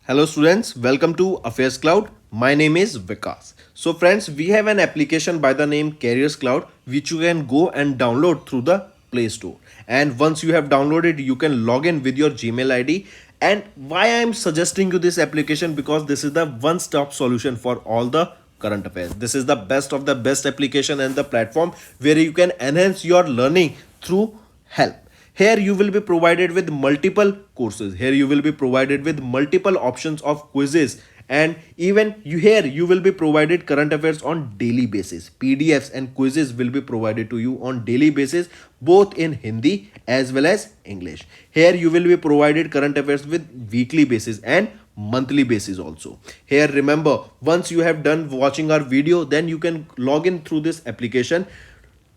Hello students, welcome to AffairsCloud. My name is Vikas. So friends, we have an application by the name CarriersCloud which you can go and download through the Play Store. And once you have downloaded, you can log in with your Gmail ID. And why I am suggesting you this application, because this is the one-stop solution for all the current affairs. This is the best of the best application and the platform where you can enhance your learning through help. Here you will be provided with multiple courses. Here you will be provided with multiple options of quizzes, and even you will be provided current affairs on daily basis. PDFs and quizzes will be provided to you on daily basis, both in Hindi as well as English. Here you will be provided current affairs with weekly basis and monthly basis also. Here remember, once you have done watching our video, then you can log in through this application,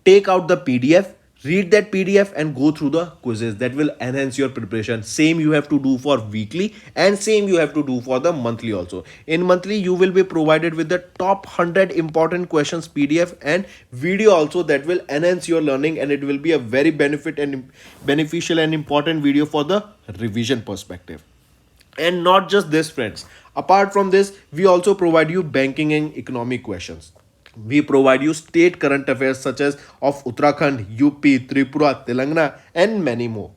take out the PDF, read that PDF and go through the quizzes. That will enhance your preparation. Same you have to do for weekly and same you have to do for the monthly also. In monthly you will be provided with the top 100 important questions PDF and video also, that will enhance your learning, and it will be a very beneficial and important video for the revision perspective. And not just this friends, apart from this we also provide you banking and economic questions. We provide you state current affairs such as of Uttarakhand, UP, Tripura, Telangana, and many more.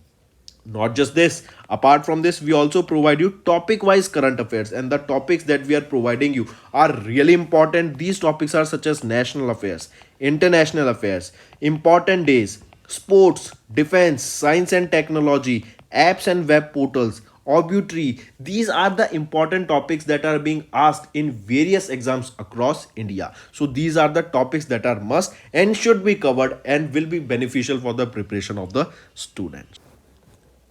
Not just this, apart from this, we also provide you topic wise current affairs, and the topics that we are providing you are really important. These topics are such as national affairs, international affairs, important days, sports, defense, science and technology, apps and web portals, obituary. These are the important topics that are being asked in various exams across India. So these are the topics that are must and should be covered and will be beneficial for the preparation of the students.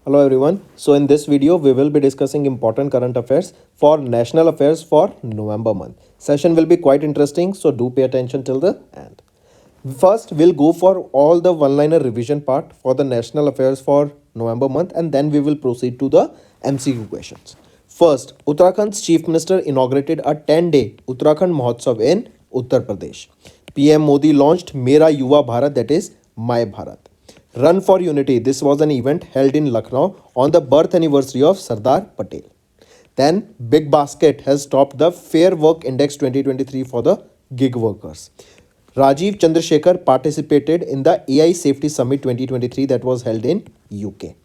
Hello everyone. So in this video we will be discussing important current affairs for national affairs for November month. Session will be quite interesting, so do pay attention till the end. First we'll go for all the one-liner revision part for the national affairs for November month, and then we will proceed to the MCQ questions. First, Uttarakhand's Chief Minister inaugurated a 10-day Uttarakhand Mahotsav in Uttar Pradesh. PM Modi launched Mera Yuva Bharat, that is My Bharat. Run for Unity, this was an event held in Lucknow on the birth anniversary of Sardar Patel. Then, Big Basket has topped the Fair Work Index 2023 for the gig workers. Rajiv Chandrasekhar participated in the AI Safety Summit 2023 that was held in UK.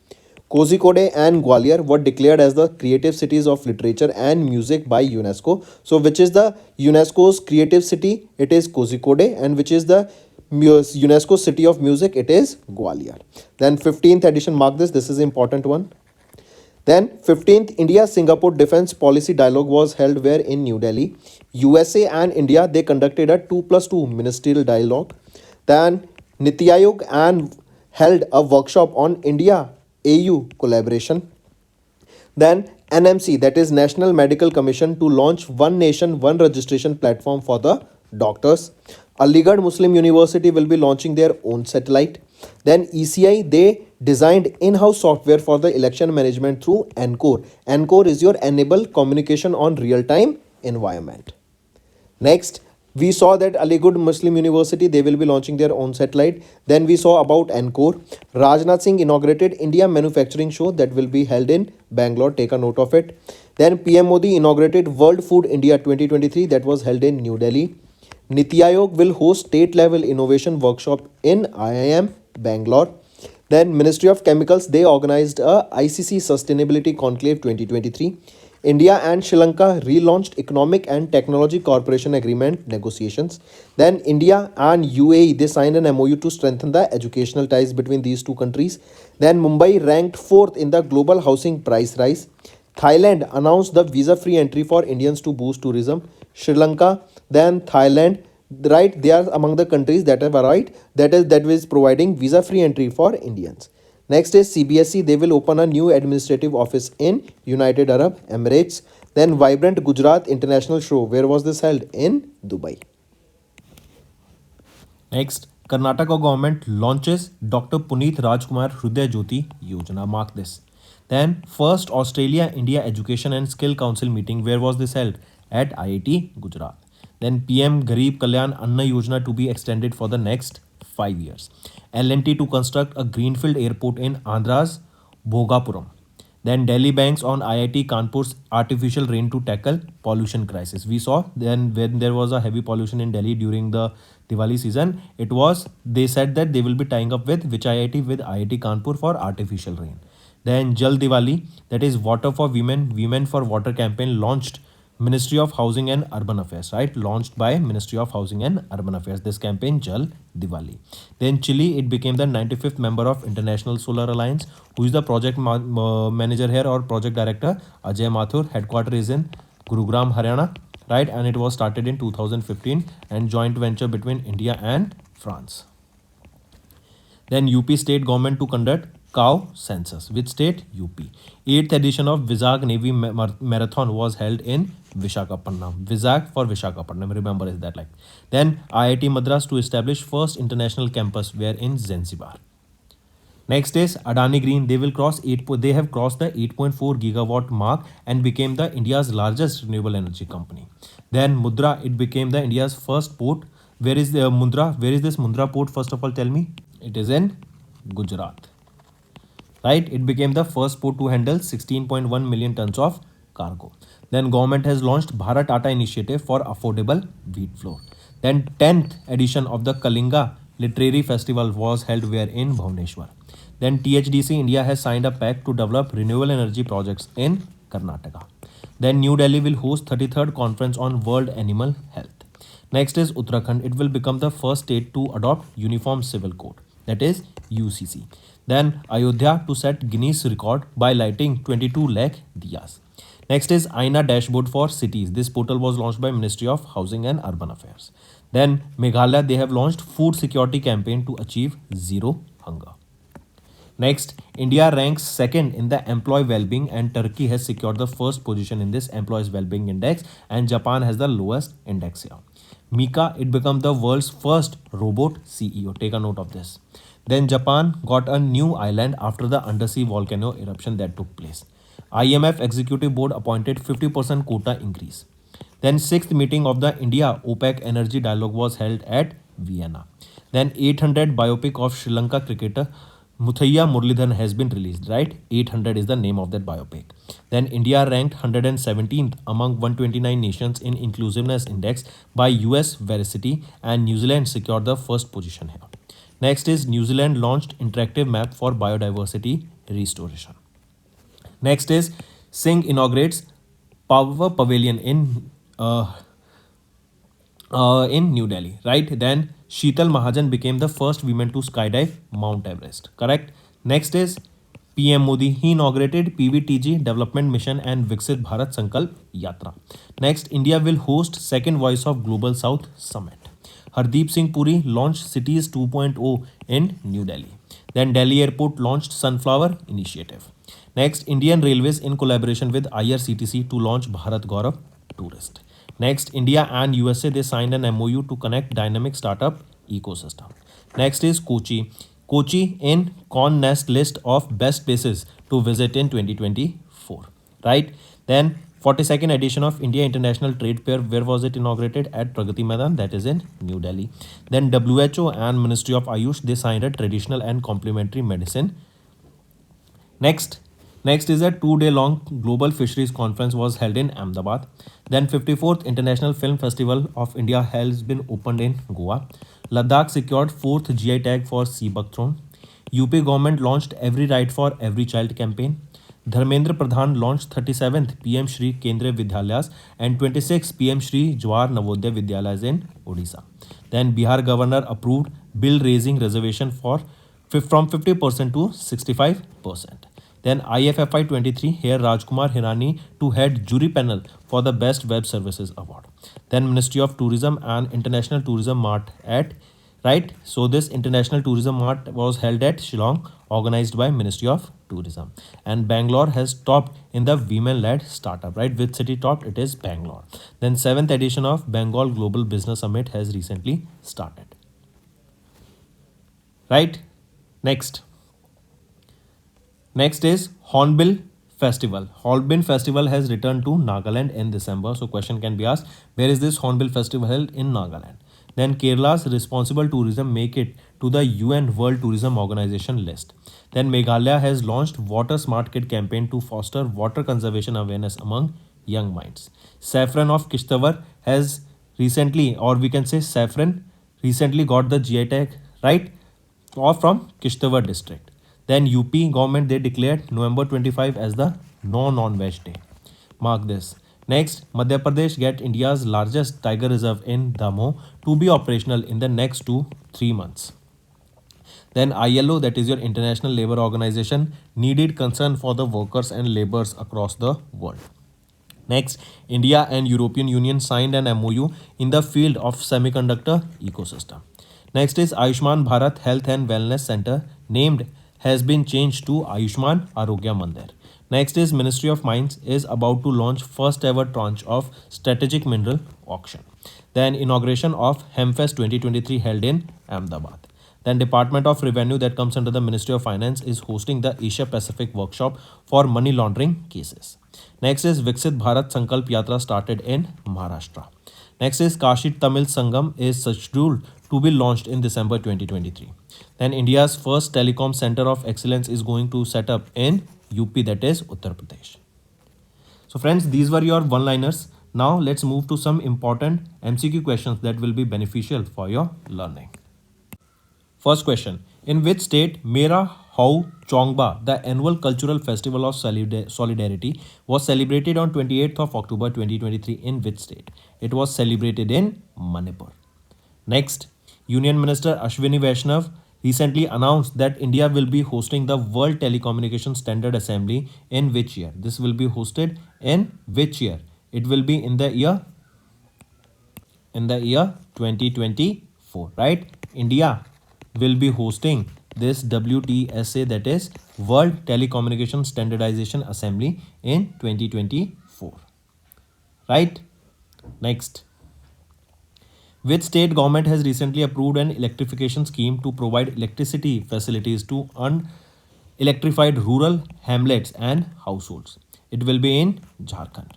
Kozhikode and Gwalior were declared as the creative cities of literature and music by UNESCO. So which is the UNESCO's creative city? It is Kozhikode. And which is the UNESCO city of music? It is Gwalior. Then 15th edition, mark this, this is important one. Then 15th India-Singapore Defence Policy Dialogue was held where in New Delhi. USA and India, they conducted a 2+2 ministerial dialogue. Then Niti Aayog and held a workshop on India-AU collaboration. Then NMC, that is National Medical Commission, to launch One Nation, One Registration platform for the doctors. Aligarh Muslim University will be launching their own satellite. Then ECI, they designed in-house software for the election management through Encore. Encore is your enable communication on real-time environment. Next, we saw that Aligarh Muslim University, they will be launching their own satellite. Then we saw about Encore. Rajnath Singh inaugurated India Manufacturing Show that will be held in Bangalore. Take a note of it. Then PM Modi inaugurated World Food India 2023 that was held in New Delhi. Niti Aayog will host state-level innovation workshop in IIM Bangalore. Then Ministry of Chemicals, they organized a ICC Sustainability Conclave 2023. India and Sri Lanka relaunched Economic and Technology Cooperation Agreement negotiations. Then India and UAE, they signed an MOU to strengthen the educational ties between these two countries. Then Mumbai ranked 4th in the global housing price rise. Thailand announced the visa-free entry for Indians to boost tourism. Sri Lanka, then Thailand, right, they are among the countries that have arrived, that is providing visa-free entry for Indians. Next is CBSE, they will open a new administrative office in United Arab Emirates. Then Vibrant Gujarat International Show, where was this held? In Dubai. Next, Karnataka government launches Dr. Puneet Rajkumar Hriday Jyoti Yojana, mark this. Then first Australia-India Education and Skill Council meeting, where was this held? At IIT Gujarat. Then PM Garib Kalyan Anna Yojana to be extended for the next 5 years. L&T to construct a greenfield airport in Andhra's Bhogapuram. Then Delhi banks on IIT Kanpur's artificial rain to tackle pollution crisis. We saw then when there was a heavy pollution in Delhi during the Diwali season, they said that they will be tying up with which IIT, with IIT Kanpur for artificial rain. Then Jal Diwali, that is water for women, women for water campaign launched Ministry of Housing and Urban Affairs, right? Launched by Ministry of Housing and Urban Affairs. This campaign, Jal Diwali. Then Chile, it became the 95th member of International Solar Alliance. Who is the project manager here or project director? Ajay Mathur. Headquarter is in Gurugram, Haryana, right? And it was started in 2015 and joint venture between India and France. Then UP state government to conduct cow census. Which state? UP. 8th edition of Vizag Navy Marathon was held in Vishakhapatnam. Vizag for Vishakhapatnam. Remember is that like. Then IIT Madras to establish first international campus where in Zanzibar. Next is Adani Green. They have crossed the 8.4 gigawatt mark and became the India's largest renewable energy company. Then Mudra, it became the India's first port. Where is the Mundra? Where is this Mundra port? First of all, tell me. It is in Gujarat. Right? It became the first port to handle 16.1 million tons of cargo. Then government has launched Bharat Atta initiative for affordable wheat flour. Then 10th edition of the Kalinga Literary Festival was held where in Bhubaneswar. Then THDC India has signed a pact to develop renewable energy projects in Karnataka. Then New Delhi will host 33rd conference on World Animal Health. Next is Uttarakhand. It will become the first state to adopt Uniform Civil Code, that is UCC. Then Ayodhya to set Guinness record by lighting 22 lakh diyas. Next is Aina dashboard for cities. This portal was launched by Ministry of Housing and Urban Affairs. Then Meghalaya, they have launched food security campaign to achieve zero hunger. Next, India ranks second in the employee well-being and Turkey has secured the first position in this employees well-being index and Japan has the lowest index here. Mika, it became the world's first robot CEO. Take a note of this. Then Japan got a new island after the undersea volcano eruption that took place. IMF Executive Board appointed 50% quota increase. Then 6th meeting of the India OPEC Energy Dialogue was held at Vienna. Then 800 biopic of Sri Lanka cricketer Muthaiya Muralidharan has been released, right? 800 is the name of that biopic. Then India ranked 117th among 129 nations in Inclusiveness Index by US Veracity and New Zealand secured the first position here. Next is New Zealand launched interactive map for biodiversity restoration. Next is Singh inaugurates Power Pavilion in New Delhi, right? Then Sheetal Mahajan became the first woman to skydive Mount Everest, correct? Next is PM Modi. He inaugurated PVTG Development Mission and Viksit Bharat Sankalp Yatra. Next, India will host second Voice of Global South Summit. Hardeep Singh Puri launched Cities 2.0 in New Delhi. Then Delhi Airport launched Sunflower Initiative. Next, Indian Railways in collaboration with IRCTC to launch Bharat Gaurav Tourist. Next, India and USA, they signed an MOU to connect dynamic startup ecosystem. Next is Kochi. Kochi in Con Nest list of best places to visit in 2024. Right? Then 42nd edition of India International Trade Fair. Where was it inaugurated? At Pragati Maidan, that is in New Delhi. Then WHO and Ministry of Ayush, they signed a traditional and complementary medicine. Next is a 2-day long global fisheries conference was held in Ahmedabad. Then 54th International Film Festival of India has been opened in Goa. Ladakh secured 4th GI tag for Sea Buckthorn. UP government launched Every Right for Every Child campaign. Dharmendra Pradhan launched 37th PM Shri Kendriya Vidyalayas and 26th PM Shri Jawahar Navodaya Vidyalayas in Odisha. Then Bihar governor approved bill raising reservation from 50% to 65%. Then IFFI 23, here Rajkumar Hirani to head jury panel for the Best Web Services Award. Then Ministry of Tourism and International Tourism Mart at, right? So this International Tourism Mart was held at Shillong, organized by Ministry of Tourism. And Bangalore has topped in the women-led startup, right? Which city topped? It is Bangalore. Then 7th edition of Bengal Global Business Summit has recently started. Right? Next is Hornbill Festival. Hornbill Festival has returned to Nagaland in December. So question can be asked, where is this Hornbill Festival held? In Nagaland. Then Kerala's responsible tourism make it to the UN World Tourism Organization list. Then Meghalaya has launched Water Smart Kid campaign to foster water conservation awareness among young minds. Saffron of Kishtawar has recently, or we can say saffron, recently got the GI tag, right? Or from Kishtawar district. Then UP government they declared November 25 as the no non-veg day. Mark this. Next, Madhya Pradesh get India's largest tiger reserve in Damo to be operational in the next 2-3 months. Then ILO, that is your International Labour Organization, needed concern for the workers and laborers across the world. Next, India and European Union signed an MOU in the field of semiconductor ecosystem. Next is Ayushman Bharat Health and Wellness Center named has been changed to Ayushman Arogya Mandir. Next is Ministry of Mines is about to launch first ever tranche of strategic mineral auction. Then inauguration of Hemfest 2023 held in Ahmedabad. Then Department of Revenue that comes under the Ministry of Finance is hosting the Asia Pacific workshop for money laundering cases. Next is Viksit Bharat Sankalp Yatra started in Maharashtra. Next is Kashi Tamil Sangam is scheduled to be launched in December 2023. Then India's first telecom center of excellence is going to set up in UP, that is Uttar Pradesh. So friends, these were your one-liners. Now let's move to some important MCQ questions that will be beneficial for your learning. First question. In which state Mera Hau Chongba, the annual cultural festival of solidarity, was celebrated on 28th of October 2023? In which state? It was celebrated in Manipur. Next, Union Minister Ashwini Vaishnav recently announced that India will be hosting the World Telecommunication Standard Assembly in which year? This will be hosted in which year? It will be in the year 2024, right? India will be hosting this WTSA, that is World Telecommunication Standardization Assembly in 2024, right? Next, which state government has recently approved an electrification scheme to provide electricity facilities to unelectrified rural hamlets and households? It will be in Jharkhand.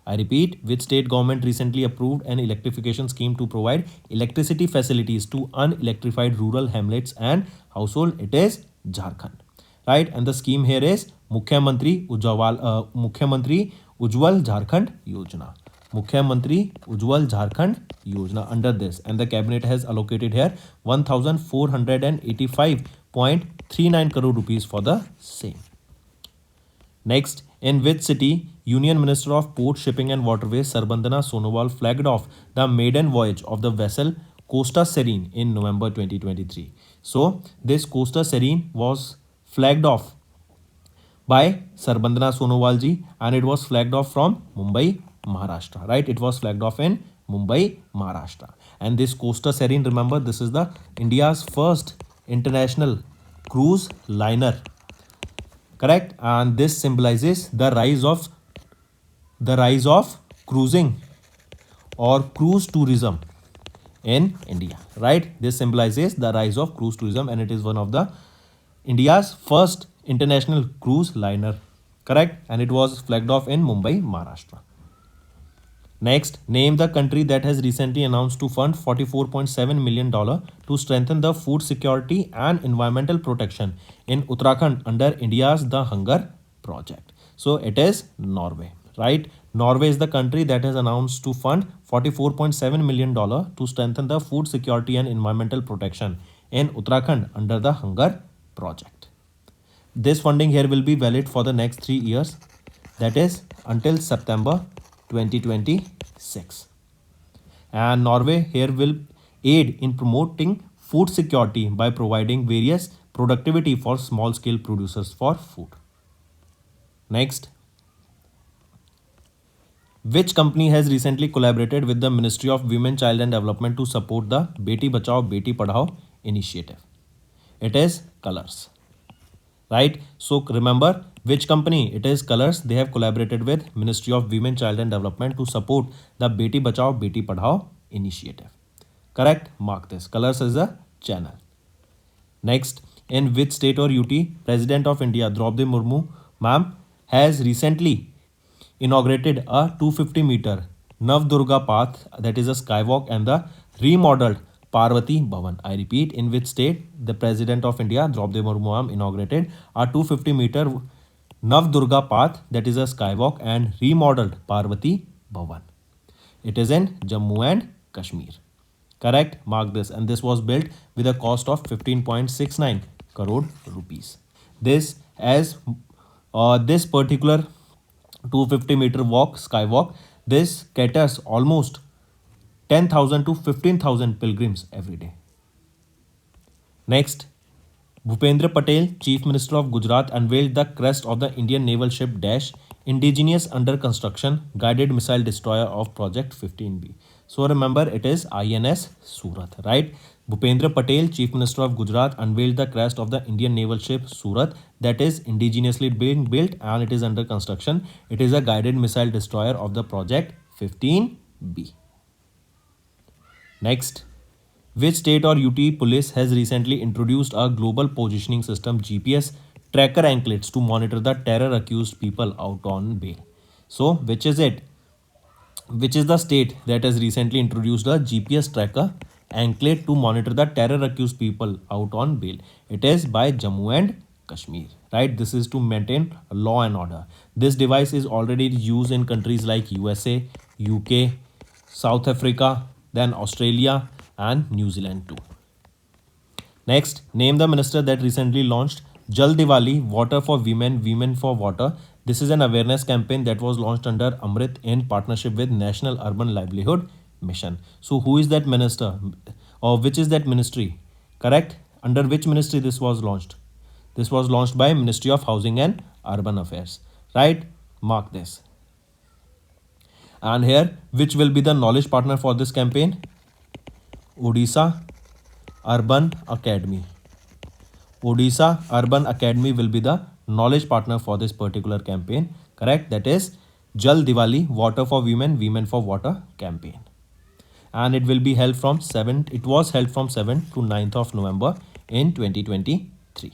I repeat, which state government recently approved an electrification scheme to provide electricity facilities to unelectrified rural hamlets and household? It is Jharkhand, right? And the scheme here is Mukhyamantri Ujjwal Jharkhand Yojana. Mukhyamantri Ujjwal Jharkhand Yojana under this, and the cabinet has allocated here 1485.39 crore rupees for the same. Next, in which city Union Minister of Port, Shipping and Waterways Sarbandana Sonowal flagged off the maiden voyage of the vessel Costa Serene in November 2023? So this Costa Serene was flagged off by Sarbandana Sonowal ji, and it was flagged off from Mumbai, Maharashtra, right? It was flagged off in Mumbai, Maharashtra. And this Costa Serene, remember, this is the India's first international cruise liner, correct? And this symbolizes the rise of cruising or cruise tourism in India, right? This symbolizes the rise of cruise tourism, and it is one of the India's first international cruise liner, correct? And it was flagged off in Mumbai, Maharashtra. Next, name the country that has recently announced to fund $44.7 million to strengthen the food security and environmental protection in Uttarakhand under India's The Hunger Project. So it is Norway, right? Norway is the country that has announced to fund $44.7 million to strengthen the food security and environmental protection in Uttarakhand under the Hunger Project. This funding here will be valid for the next 3 years, that is until September 2026. And Norway here will aid in promoting food security by providing various productivity for small scale producers for food. Next, which company has recently collaborated with the Ministry of Women, Child and Development to support the Beti Bachao Beti Padhao initiative? It is Colors, right? So remember which company? It is Colors. They have collaborated with Ministry of Women, Child and Development to support the Beti Bachao Beti Padhao initiative, correct? Mark this. Colors is a channel. Next, in which state or UT President of India Draupadi Murmu ma'am has recently inaugurated a 250-meter Navdurga path, that is a skywalk, and the remodeled Parvati Bhavan. I repeat, in which state the President of India, Draupadi Murmu, inaugurated a 250-meter Navdurga path, that is a skywalk, and remodeled Parvati Bhavan. It is in Jammu and Kashmir. Correct? Mark this. And this was built with a cost of 15.69 crore rupees. This particular 250-meter walk, skywalk, this caters almost 10,000 to 15,000 pilgrims every day. Next, Bhupendra Patel, Chief Minister of Gujarat, unveiled the crest of the Indian naval ship Dash, indigenous under construction guided missile destroyer of Project 15B. So remember, it is INS Surat, right? Bhupendra Patel, Chief Minister of Gujarat, unveiled the crest of the Indian naval ship Surat, that is indigenously being built and it is under construction. It is a guided missile destroyer of the Project 15B. Next, which state or UT police has recently introduced a global positioning system GPS tracker anklets to monitor the terror accused people out on bail? So, which is it? Which is the state that has recently introduced a GPS tracker anklet to monitor the terror accused people out on bail? It is by Jammu and Kashmir, right? This is to maintain law and order. This device is already used in countries like USA, UK, South Africa, then Australia and New Zealand too. Next, name the minister that recently launched Jal Diwali, Water for Women, Women for Water. This is an awareness campaign that was launched under Amrit in partnership with National Urban Livelihood Mission. So who is that minister, or which is that ministry? Correct? Under which ministry this was launched? This was launched by Ministry of Housing and Urban Affairs, right? Mark this. And here, which will be the knowledge partner for this campaign? Odisha Urban Academy. Odisha Urban Academy will be the knowledge partner for this particular campaign. Correct? That is Jal Diwali, Water for Women, Women for Water campaign. And it will be held from 7th, it was held from 7th to 9th of November in 2023.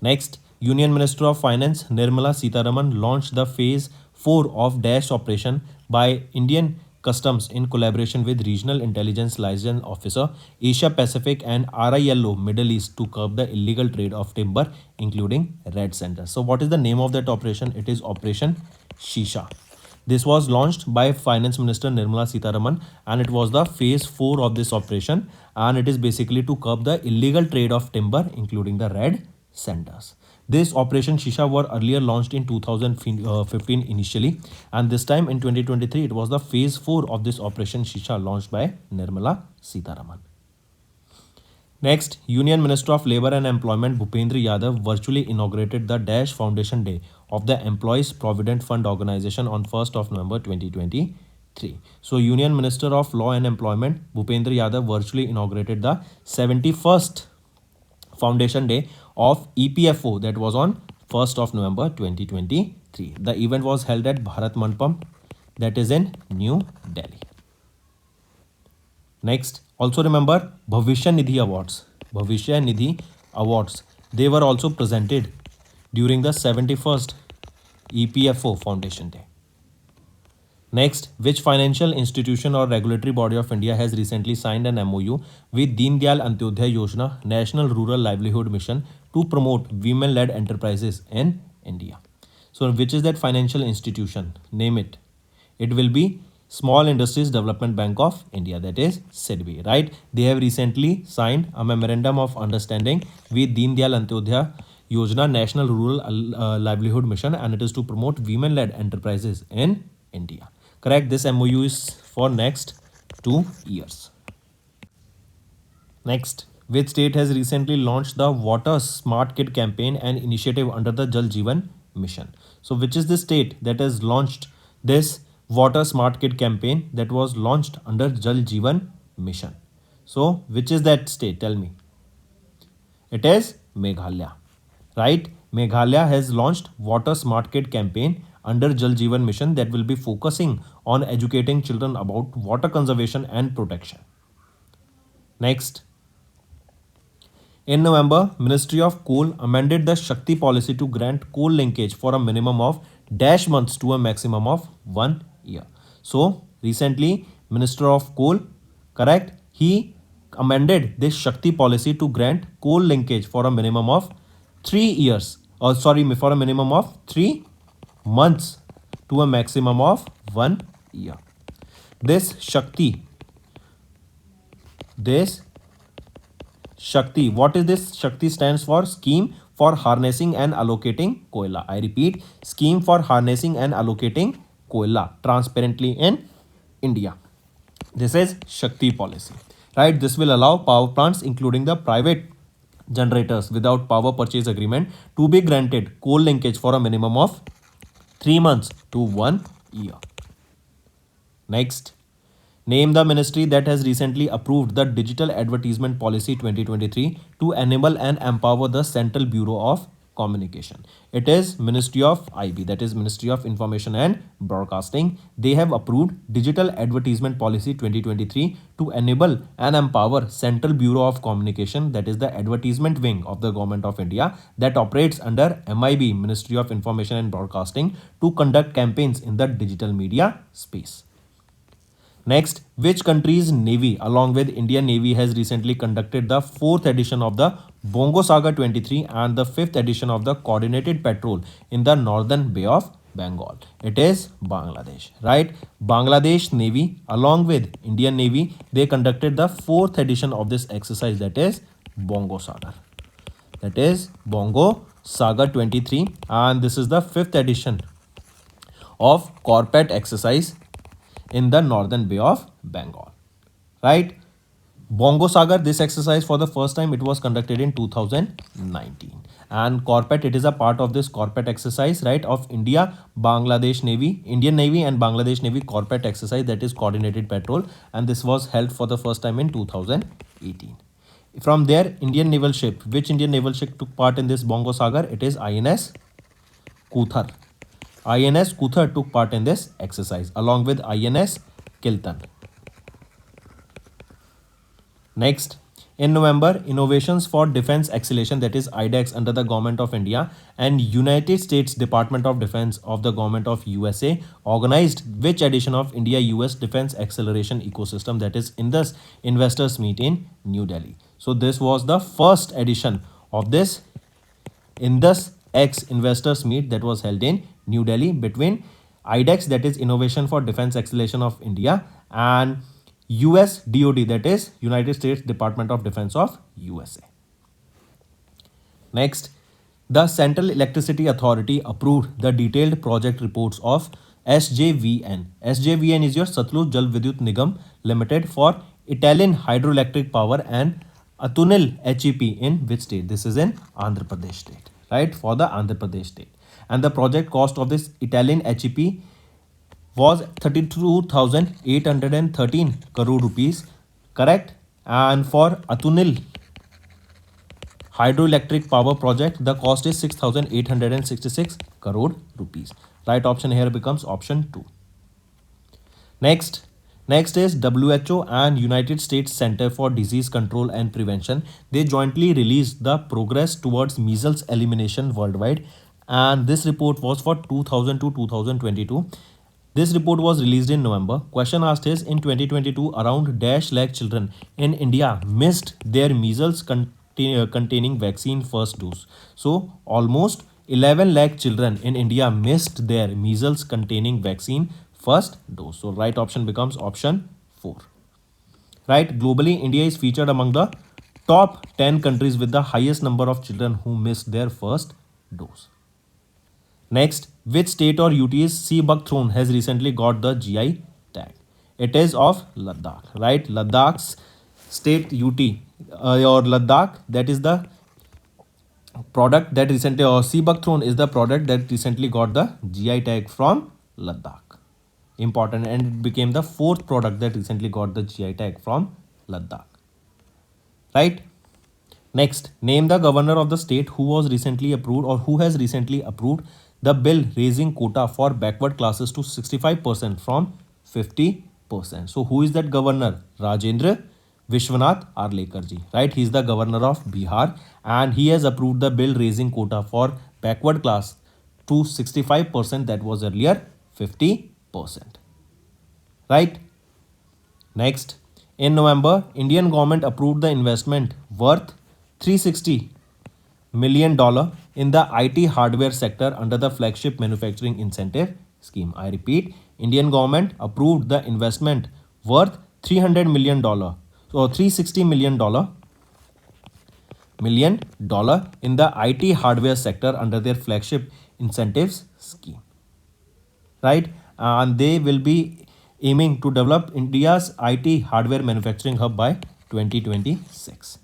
Next, Union Minister of Finance Nirmala Sitharaman launched the Phase 4 of Dash operation by Indian Customs in collaboration with Regional Intelligence Liaison Officer, Asia Pacific and RILO Middle East to curb the illegal trade of timber, including red centers. So what is the name of that operation? It is Operation Shisha. This was launched by Finance Minister Nirmala Sitharaman and it was the phase 4 of this operation, and it is basically to curb the illegal trade of timber, including the red centers. This Operation Shisha were earlier launched in 2015 initially, and this time in 2023 it was the phase 4 of this Operation Shisha launched by Nirmala Sitharaman. Next, Union Minister of Labour and Employment Bhupendra Yadav virtually inaugurated the Dash Foundation Day of the Employees Provident Fund Organization on 1st of November 2023. So, Union Minister of Law and Employment Bhupendra Yadav virtually inaugurated the 71st Foundation Day of EPFO, that was on 1st of November 2023. The event was held at Bharat Mandapam, that is in New Delhi. Next, also remember Bhavishya Nidhi Awards. Bhavishya Nidhi Awards, they were also presented during the 71st EPFO Foundation Day. Next, which financial institution or regulatory body of India has recently signed an MOU with Deen Dayal Antyodaya Yojana, National Rural Livelihood Mission, to promote women-led enterprises in India? So, which is that financial institution? Name it. It will be Small Industries Development Bank of India, that is SIDBI, right? They have recently signed a memorandum of understanding with Deen Dayal Antyodaya Yojana, National Rural Livelihood Mission, and it is to promote women-led enterprises in India. Correct? This MOU is for next 2 years. Next, which state has recently launched the Water Smart Kit campaign and initiative under the Jal Jeevan Mission? So, which is the state that has launched this Water Smart Kit campaign that was launched under Jal Jeevan Mission? So, which is that state? Tell me. It is Meghalaya, right? Meghalaya has launched Water Smart Kit campaign under Jal Jeevan Mission that will be focusing on educating children about water conservation and protection. Next, in November, Ministry of Coal amended the Shakti policy to grant coal linkage for a minimum of dash months to a maximum of 1 year. So, recently, Minister of Coal, correct? He amended this Shakti policy to grant coal linkage for a minimum of 3 years, or sorry, for a minimum of 3 months to a maximum of 1 year. This Shakti, what is this? Shakti stands for Scheme for Harnessing and Allocating Koila. I repeat, Scheme for Harnessing and Allocating Koila transparently in India. This is Shakti policy, right? This will allow power plants, including the private generators without power purchase agreement, to be granted coal linkage for a minimum of 3 months to 1 year. Next, name the ministry that has recently approved the Digital Advertisement Policy 2023 to enable and empower the Central Bureau of Communication. It is Ministry of IB, that is Ministry of Information and Broadcasting. They have approved Digital Advertisement Policy 2023 to enable and empower Central Bureau of Communication, that is the advertisement wing of the Government of India that operates under MIB, Ministry of Information and Broadcasting, to conduct campaigns in the digital media space. Next, which country's Navy, along with Indian Navy, has recently conducted the 4th edition of the Bongo Saga 23 and the 5th edition of the Coordinated Patrol in the Northern Bay of Bengal? It is Bangladesh, right? Bangladesh Navy, along with Indian Navy, they conducted the 4th edition of this exercise, that is Bongo Saga. That is Bongo Saga 23, and this is the 5th edition of Corpet exercise in the Northern Bay of Bengal, right? Bongo Sagar, this exercise for the first time it was conducted in 2019, and Corpet, it is a part of this Corpet exercise, right, of Indian Navy and Bangladesh Navy Corpet exercise, that is Coordinated Patrol, and this was held for the first time in 2018. From there, Indian naval ship, which Indian naval ship took part in this Bongo Sagar? It is INS Kuthar. INS Kuthar took part in this exercise along with INS Kiltan. Next, in November, Innovations for Defense Acceleration, that is IDEX, under the Government of India and United States Department of Defense of the Government of USA organized which edition of India-US Defense Acceleration Ecosystem, that is Indus Investors Meet in New Delhi. So this was the first edition of this Indus X Investors Meet that was held in New Delhi between IDEX, that is Innovation for Defense Acceleration of India, and US DoD, that is United States Department of Defense of USA. Next, the Central Electricity Authority approved the detailed project reports of SJVN. SJVN is your Satluj Jal Vidyut Nigam Limited for Italian Hydroelectric Power and Atunil HEP in which state? This is in Andhra Pradesh state, right? For the Andhra Pradesh state. And the project cost of this Italian HEP was 32,813 crore rupees, correct? And for Atunil hydroelectric power project, the cost is 6,866 crore rupees. Right option here becomes option 2. Next is WHO and United States Center for Disease Control and Prevention. They jointly released the progress towards measles elimination worldwide, and this report was for 2000 to 2022. This report was released in November. Question asked is, in 2022, around dash lakh children in India missed their measles containing vaccine first dose. So almost 11 lakh children in India missed their measles containing vaccine first dose. So right option becomes option 4. Right, globally, India is featured among the top 10 countries with the highest number of children who missed their first dose. Next, which state or UT's sea buckthorn has recently got the GI tag? It is of Ladakh, right? Ladakh's state UT or Ladakh, that is the product that recently, or sea buckthorn is the product that recently got the GI tag from Ladakh. Important, and it became the 4th product that recently got the GI tag from Ladakh. Right? Next, name the governor of the state who was recently approved or who has recently approved the bill raising quota for backward classes to 65% from 50%. So who is that governor? Rajendra Vishwanath Arlekarji, right? He is the governor of Bihar, and he has approved the bill raising quota for backward class to 65%, that was earlier 50%. Right? Next, in November, Indian government approved the investment worth $360 million in the IT hardware sector under the flagship manufacturing incentive scheme. I repeat, Indian government approved the investment worth $300 million or $360 million in the IT hardware sector under their flagship incentives scheme, right? And they will be aiming to develop India's IT hardware manufacturing hub by 2026.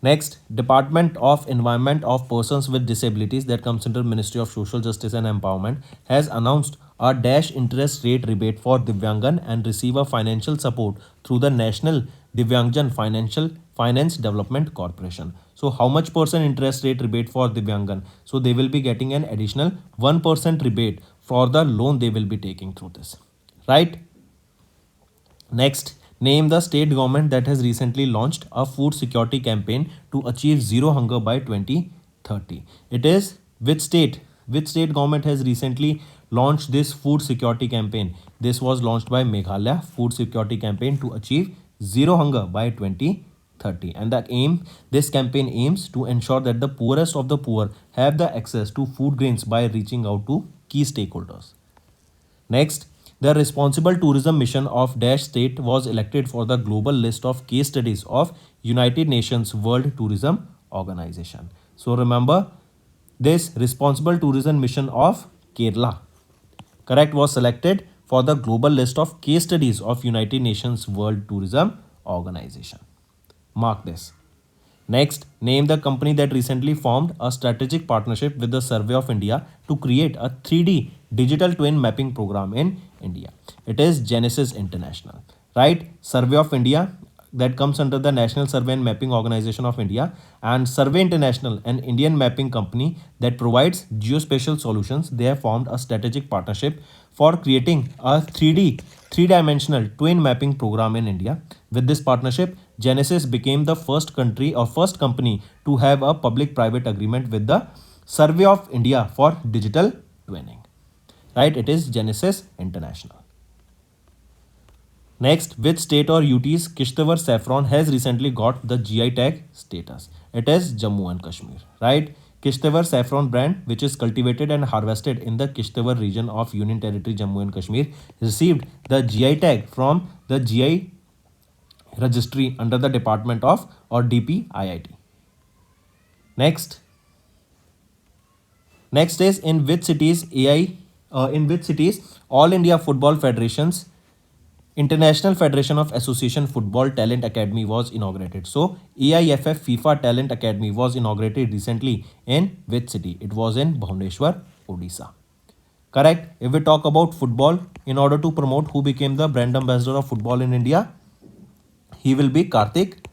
Next, Department of Environment of Persons with Disabilities, that comes under Ministry of Social Justice and Empowerment, has announced a dash interest rate rebate for Divyangan and receive a financial support through the National Divyangjan Financial Finance Development Corporation. So how much percent interest rate rebate for Divyangan? So they will be getting an additional 1% rebate for the loan they will be taking through this, right? Next, name the state government that has recently launched a food security campaign to achieve zero hunger by 2030. It is which state? Which state government has recently launched this food security campaign? This was launched by Meghalaya Food Security Campaign to achieve zero hunger by 2030. And this campaign aims to ensure that the poorest of the poor have the access to food grains by reaching out to key stakeholders. Next, the Responsible Tourism Mission of Dash State was elected for the global list of case studies of United Nations World Tourism Organization. So remember, this Responsible Tourism Mission of Kerala, correct, was selected for the global list of case studies of United Nations World Tourism Organization. Mark this. Next, name the company that recently formed a strategic partnership with the Survey of India to create a 3D digital twin mapping program in India. It is Genesis International, right? Survey of India, that comes under the National Survey and Mapping Organization of India, and Survey International, an Indian mapping company that provides geospatial solutions. They have formed a strategic partnership for creating a 3D, three-dimensional twin mapping program in India. With this partnership, Genesis became the first company to have a public-private agreement with the Survey of India for digital twinning. Right? It is Genesis International. Next, which state or UT's Kishtawar saffron has recently got the GI tag status? It is Jammu and Kashmir, right? Kishtawar saffron brand, which is cultivated and harvested in the Kishtawar region of Union Territory Jammu and Kashmir, received the GI tag from the GI registry under the Department of or DPIIT. Next is in which cities All India Football Federation's International Federation of Association Football Talent Academy was inaugurated. So AIFF FIFA Talent Academy was inaugurated recently in which city? It was in Bhubaneswar, Odisha. Correct. If we talk about football, in order to promote, who became the brand ambassador of football in India? He will be Karthik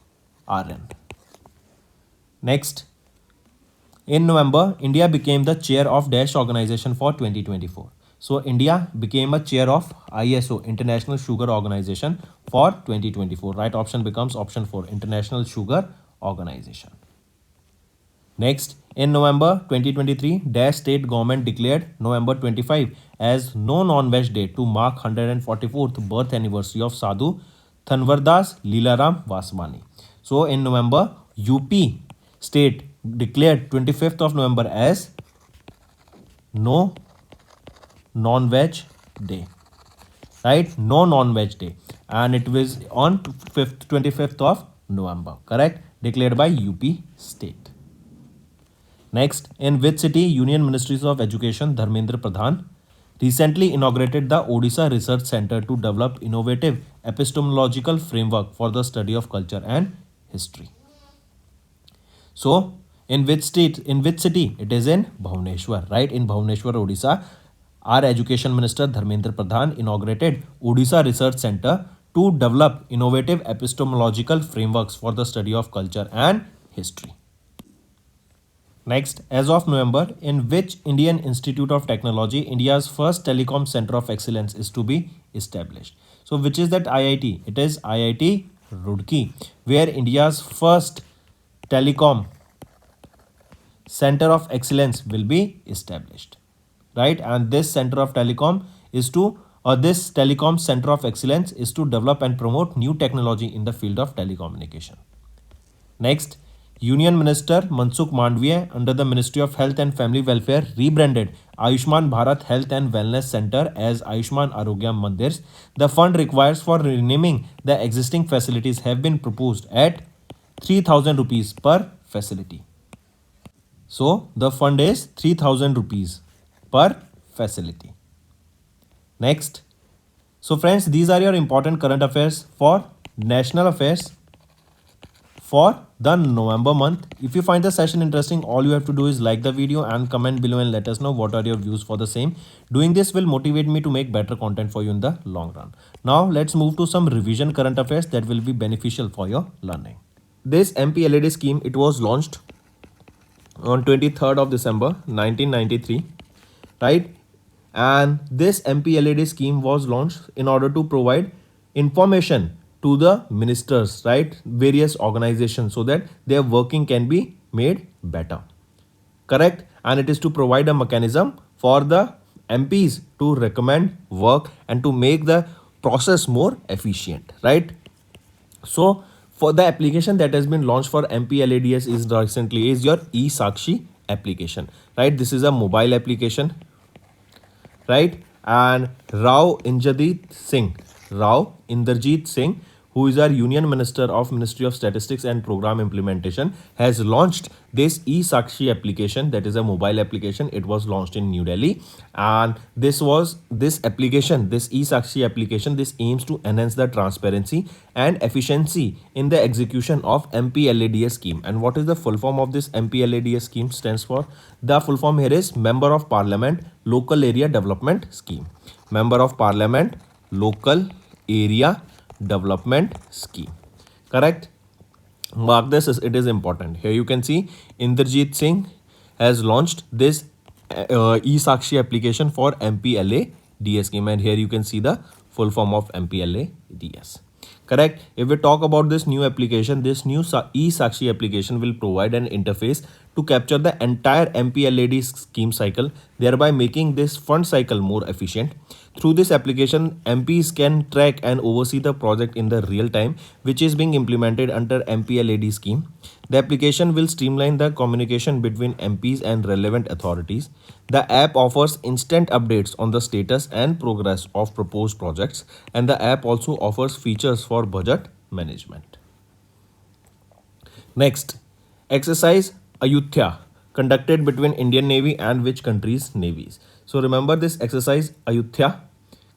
Aryan. Next, in November, India became the chair of Dash organization for 2024. So India became a chair of ISO, International Sugar Organization, for 2024. Right option becomes option 4, International Sugar Organization. Next, in November 2023, Dash state government declared November 25 as No Non-Veg Day to mark 144th birth anniversary of Sadhu Thanwardas Leelaram Vaswani. So in November, UP state declared 25th of November as No Non-Veg Day, right? No Non-Veg Day, and it was on 25th of November, correct? Declared by UP state. Next, in which city Union Ministries of Education Dharmendra Pradhan recently inaugurated the Odisha Research Center to develop innovative epistemological framework for the study of culture and history? So, in which city? It is in Bhubaneswar, right? In Bhubaneswar, Odisha, our Education Minister Dharmendra Pradhan inaugurated Odisha Research Center to develop innovative epistemological frameworks for the study of culture and history. Next, as of November, in which Indian Institute of Technology, India's first telecom center of excellence is to be established? So, which is that IIT? It is IIT Roorkee, where India's first telecom center of excellence will be established, right? And this center of telecom is to This telecom center of excellence is to develop and promote new technology in the field of telecommunication. Next, Union Minister Mansukh Mandviya under the Ministry of Health and Family Welfare rebranded Ayushman Bharat Health and Wellness Center as Ayushman Arogya Mandirs. The fund requires for renaming the existing facilities have been proposed at 3,000 rupees per facility. So the fund is 3,000 rupees per facility. Next. So friends, these are your important current affairs for national affairs for the November month. If you find the session interesting, all you have to do is like the video and comment below and let us know what are your views for the same. Doing this will motivate me to make better content for you in the long run. Now let's move to some revision current affairs that will be beneficial for your learning. This MPLAD scheme, it was launched on 23rd of December 1993, right? And this MPLAD scheme was launched in order to provide information to the ministers, right, various organizations, so that their working can be made better, correct? And it is to provide a mechanism for the MPs to recommend work and to make the process more efficient, right? So for the application that has been launched for MPLADS is recently is your eSakshi application, right? This is a mobile application, right? And Rao Inderjeet Singh, who is our Union Minister of Ministry of Statistics and Program Implementation, has launched this eSakshi application, that is a mobile application. It was launched in New Delhi, and this eSakshi application, this aims to enhance the transparency and efficiency in the execution of MPLADS scheme. And what is the full form of this MPLADS scheme stands for? The full form here is Member of Parliament Local Area Development Scheme. Member of Parliament Local Area Development Scheme, correct? Mark this as it is important. Here you can see Inderjeet Singh has launched this eSakshi application for MPLADS scheme, and here you can see the full form of MPLADS, correct? If we talk about this new application, this new eSakshi application will provide an interface to capture the entire MPLAD scheme cycle, thereby making this fund cycle more efficient. Through this application, MPs can track and oversee the project in the real time, which is being implemented under MPLAD scheme. The application will streamline the communication between MPs and relevant authorities. The app offers instant updates on the status and progress of proposed projects, and the app also offers features for budget management. Next, exercise Ayutthaya, conducted between Indian Navy and which country's navies? So remember this exercise Ayutthaya,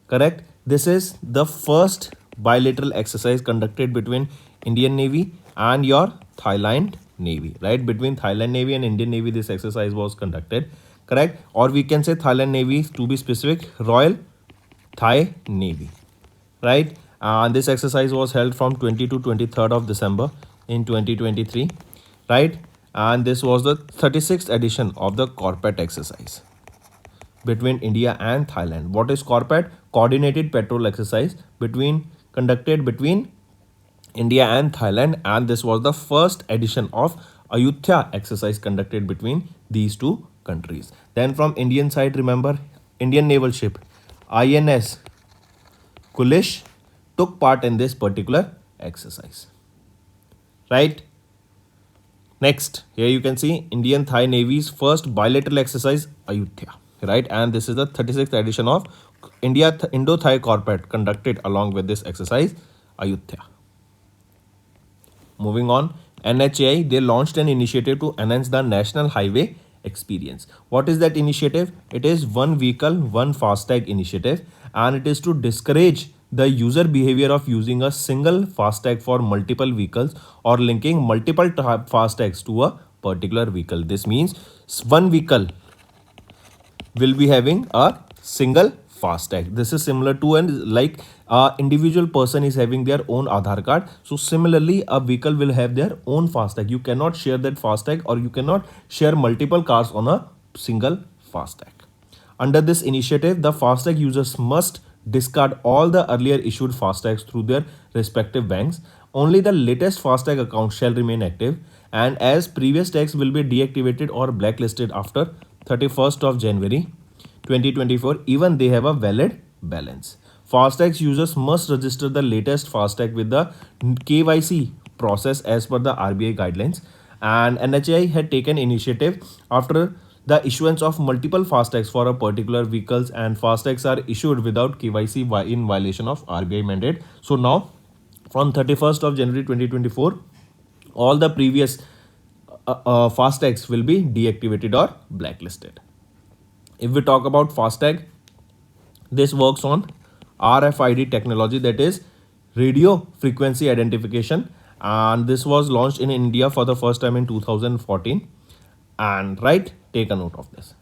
correct? This is the first bilateral exercise conducted between Indian Navy and your Thailand Navy, right? Between Thailand Navy and Indian Navy, this exercise was conducted, correct? Or we can say Thailand Navy, to be specific, Royal Thai Navy, right? And this exercise was held from 20 to 23rd of December in 2023, right? And this was the 36th edition of the Corpet exercise between India and Thailand. What is Corpet? Coordinated patrol exercise conducted between India and Thailand, and this was the first edition of Ayutthaya exercise conducted between these two countries. Then from Indian side, remember Indian naval ship INS Kulish took part in this particular exercise, right? Next, here you can see Indian Thai Navy's first bilateral exercise Ayutthaya, right? And this is the 36th edition of Indo-Thai Corpet conducted along with this exercise Ayutthaya. Moving on, NHAI, they launched an initiative to enhance the national highway experience. What is that initiative? It is One Vehicle, One FASTag initiative, and it is to discourage the user behavior of using a single FASTag for multiple vehicles or linking multiple FASTags to a particular vehicle. This means one vehicle will be having a single FASTag. This is similar to like individual person is having their own Aadhaar card. So similarly, a vehicle will have their own FASTag. You cannot share that FASTag, or you cannot share multiple cars on a single FASTag. Under this initiative, the FASTag users must discard all the earlier issued FASTags through their respective banks. Only the latest FASTag account shall remain active, and as previous tags will be deactivated or blacklisted after 31st of January 2024, even they have a valid balance. FASTag users must register the latest FASTag with the KYC process as per the RBI guidelines. And NHAI had taken initiative after the issuance of multiple FASTags for a particular vehicles, and FASTags are issued without KYC in violation of RBI mandate. So now, from 31st of January 2024, all the previous FASTags will be deactivated or blacklisted. If we talk about FASTag, this works on RFID technology, that is radio frequency identification, and this was launched in India for the first time in 2014. And right, take a note of this.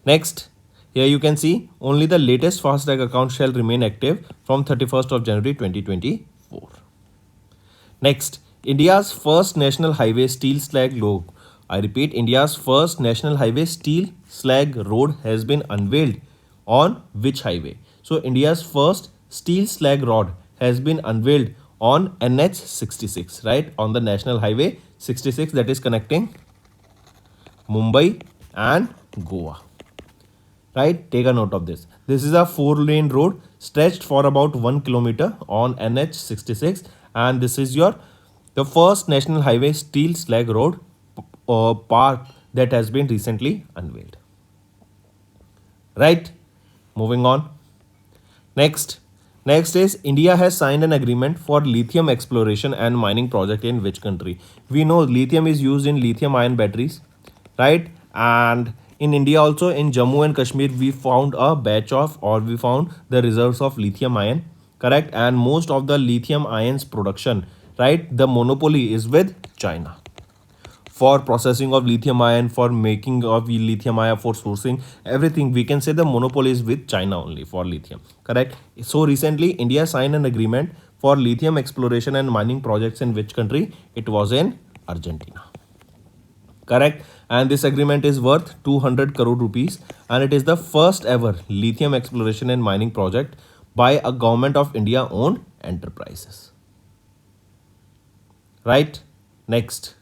Next, here you can see only the latest FASTag account shall remain active from 31st of January 2024. Next, India's first national highway steel slag road. I repeat, India's first national highway steel slag road has been unveiled on which highway? So India's first steel slag rod has been unveiled on NH 66, right? On the national highway 66 that is connecting Mumbai and Goa. Right, take a note of this. This is a 4-lane road stretched for about 1 kilometer on NH 66, and this is the first national highway steel slag road park that has been recently unveiled. Right, moving on. Next is India has signed an agreement for lithium exploration and mining project in which country? We know lithium is used in lithium ion batteries, right? And in India also, in Jammu and Kashmir, we found the reserves of lithium ion, correct? And most of the lithium ions production, right, the monopoly is with China. For processing of lithium ion, for making of lithium ion, for sourcing, everything, we can say the monopoly is with China only for lithium, correct? So recently India signed an agreement for lithium exploration and mining projects in which country? It was in Argentina, correct? And this agreement is worth 200 crore rupees, and it is the first ever lithium exploration and mining project by a government of India owned enterprises. Right, Next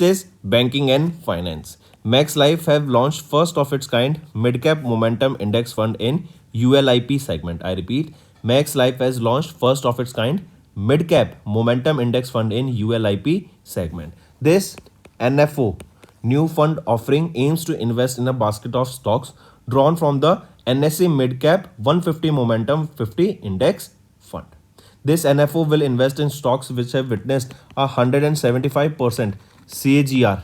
is banking and finance. Max Life have launched first of its kind mid-cap momentum index fund in ULIP segment. I repeat, Max Life has launched first of its kind mid-cap momentum index fund in ULIP segment. This NFO new fund offering aims to invest in a basket of stocks drawn from the NSE Mid-Cap 150 Momentum 50 Index Fund. This NFO will invest in stocks which have witnessed a 175% CAGR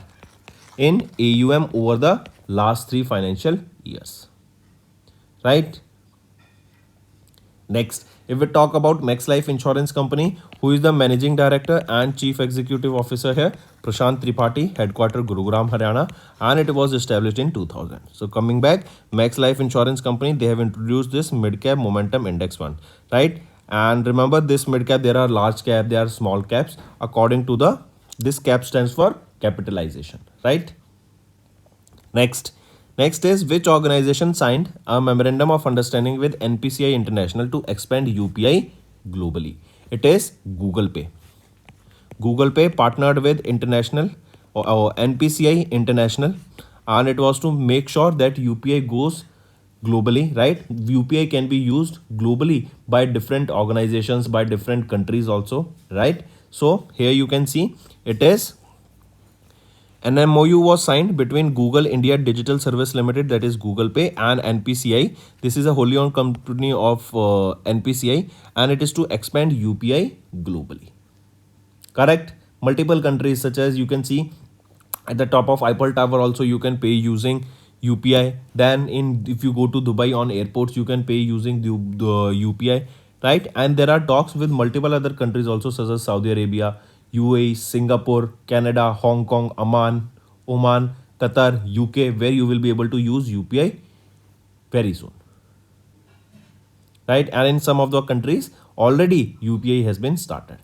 in AUM over the last 3 financial years. Right? Next, if we talk about Max Life Insurance Company, who is the Managing Director and Chief Executive Officer here, Prashant Tripathi, headquarter Gurugram, Haryana, and it was established in 2000. So coming back, Max Life Insurance Company, they have introduced this mid-cap momentum index fund, right? And remember, this mid-cap, there are large cap, there are small caps. According to this cap stands for capitalization, right? Next is which organization signed a memorandum of understanding with NPCI International to expand UPI globally? It is Google Pay. Google Pay partnered with NPCI International, and it was to make sure that UPI goes globally, right? UPI can be used globally by different organizations, by different countries also, right? So here you can see it is an MOU was signed between Google India Digital Service Limited, that is Google Pay, and NPCI. This is a wholly owned company of NPCI, and it is to expand UPI globally. Correct? Multiple countries, such as you can see at the top of Eiffel Tower also you can pay using UPI. Then if you go to Dubai on airports, you can pay using the UPI, right? And there are talks with multiple other countries also, such as Saudi Arabia, UAE, Singapore, Canada, Hong Kong, Oman, Qatar, UK, where you will be able to use UPI very soon, right? And in some of the countries already UPI has been started.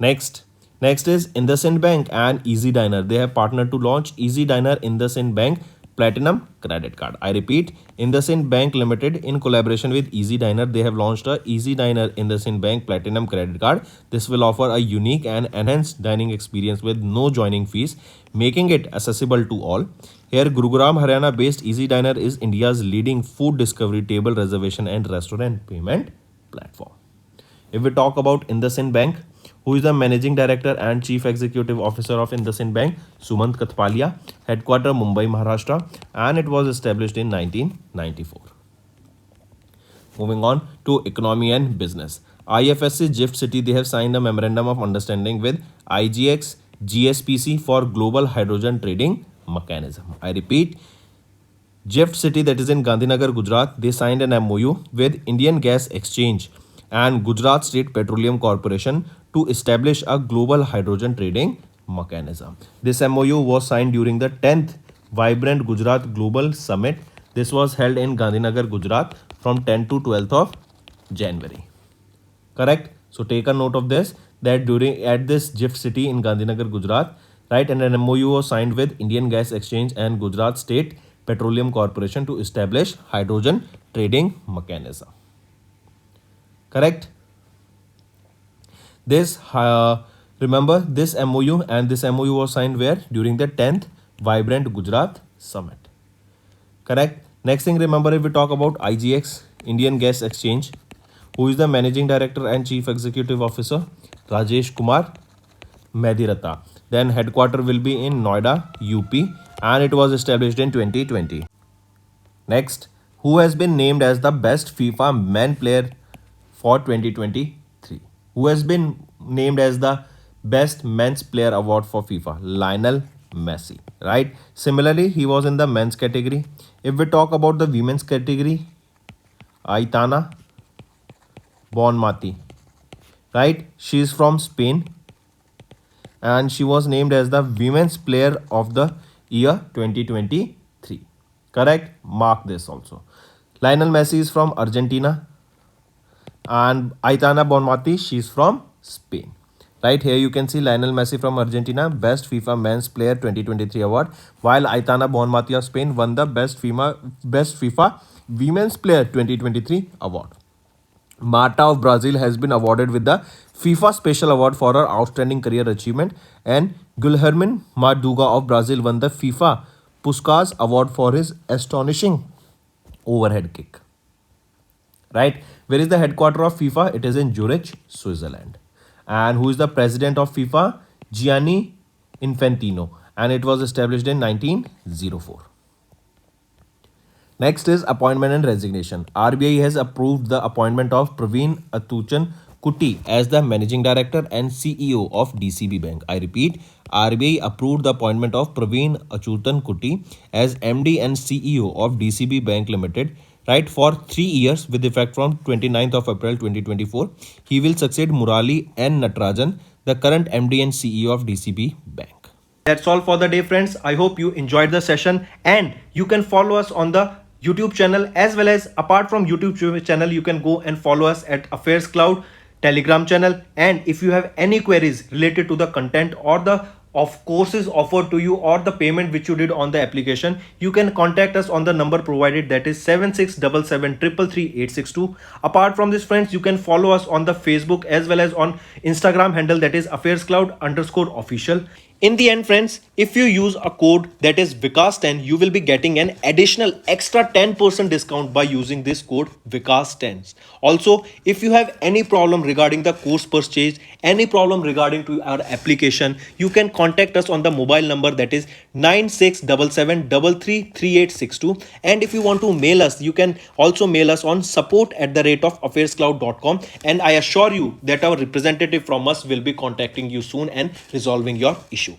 Next is IndusInd Bank and Easy Diner. They have partnered to launch Easy Diner IndusInd Bank Platinum credit card. I repeat, IndusInd Bank Limited, in collaboration with Easy Diner, they have launched a Easy Diner IndusInd Bank Platinum credit card. This will offer a unique and enhanced dining experience with no joining fees, making it accessible to all. Here, Gurugram, Haryana based Easy Diner is India's leading food discovery, table reservation and restaurant payment platform. If we talk about IndusInd Bank, who is the Managing Director and Chief Executive Officer of IndusInd Bank? Sumant Kathpalia, headquarter Mumbai, Maharashtra, and it was established in 1994. Moving on to economy and business. IFSC GIFT City, they have signed a memorandum of understanding with IGX GSPC for global hydrogen trading mechanism. I repeat, GIFT City, that is in Gandhinagar, Gujarat, they signed an MOU with Indian Gas Exchange and Gujarat State Petroleum Corporation to establish a global hydrogen trading mechanism. This MOU was signed during the 10th Vibrant Gujarat Global Summit. This was held in Gandhinagar, Gujarat from 10 to 12th of January. Correct? So take a note of this, that during at this GIFT City in Gandhinagar, Gujarat, right, and an MOU was signed with Indian Gas Exchange and Gujarat State Petroleum Corporation to establish hydrogen trading mechanism. Correct? This remember this MOU, and this MOU was signed where? During the 10th Vibrant Gujarat Summit. Correct? Next thing, remember, if we talk about IGX, Indian Gas Exchange, who is the Managing Director and Chief Executive Officer? Rajesh Kumar Medirata. Then headquarter will be in Noida, UP, and it was established in 2020. Next, who has been named as the best FIFA men player for 2023? Who has been named as the best men's player award for FIFA? Lionel Messi, right? Similarly, he was in the men's category. If we talk about the women's category, Aitana Bonmati, right? She is from Spain and she was named as the Women's Player of the Year 2023. Correct? Mark this also. Lionel Messi is from Argentina and Aitana Bonmati, she is from Spain. Right here you can see Lionel Messi from Argentina, Best FIFA Men's Player 2023 award, while Aitana Bonmati of Spain won the Best FIFA Women's Player 2023 award. Marta of Brazil has been awarded with the FIFA Special Award for her outstanding career achievement, and Guilherme Marduga of Brazil won the FIFA Puskás Award for his astonishing overhead kick. Right? Where is the headquarter of FIFA? It is in Zurich, Switzerland. And who is the president of FIFA? Gianni Infantino, and it was established in 1904. Next is appointment and resignation. RBI has approved the appointment of Praveen Atuchan Kuti as the Managing Director and CEO of DCB Bank. I repeat, RBI approved the appointment of Praveen Achutan Kuti as MD and CEO of DCB Bank Limited, right, for 3 years with effect from 29th of April 2024. He will succeed Murali N. Natarajan, the current MD and CEO of DCB Bank. That's all for the day, friends. I hope you enjoyed the session, and you can follow us on the YouTube channel, as well as apart from YouTube channel, you can go and follow us at AffairsCloud Telegram channel. And if you have any queries related to the content or the of courses offered to you or the payment which you did on the application, you can contact us on the number provided, that is 7677333862. Apart from this, friends, you can follow us on the Facebook as well as on Instagram handle, that is AffairsCloud_official. In the end, friends, if you use a code that is VICAS10, you will be getting an additional extra 10% discount by using this code VICAS10. Also, if you have any problem regarding the course purchase, any problem regarding to our application, you can contact us on the mobile number, that is 9677333862. And if you want to mail us, you can also mail us on support@affairscloud.com, and I assure you that our representative from us will be contacting you soon and resolving your issue.